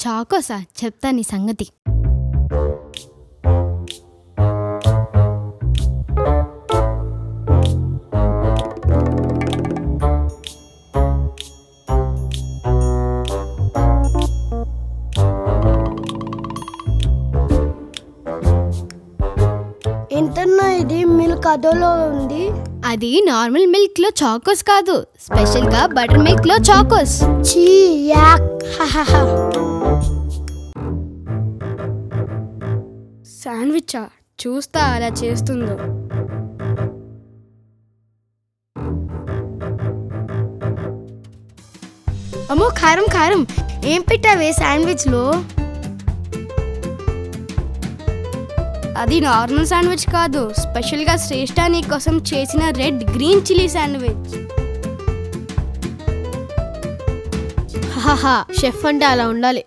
చాకోసా? చెప్తా నీ సంగతి. ఏంటన్నా ఇది మిల్క్ అదోలో ఉంది? అది నార్మల్ మిల్క్ లో చాకోస్ కాదు, స్పెషల్ గా బటర్ మిల్క్ లో చాకోస్. చీ యాక్. శాండ్విచా? చూస్తా అలా చేస్తుందో. అమ్మో కారం కారం. ఏం పెట్టావే శాండ్విచ్ లో? అది నార్మల్ శాండ్విచ్ కాదు, స్పెషల్ గా శ్రేష్ఠ నీ కోసం చేసిన red green chilli sandwich. Chef అంటే అలా ఉండాలి.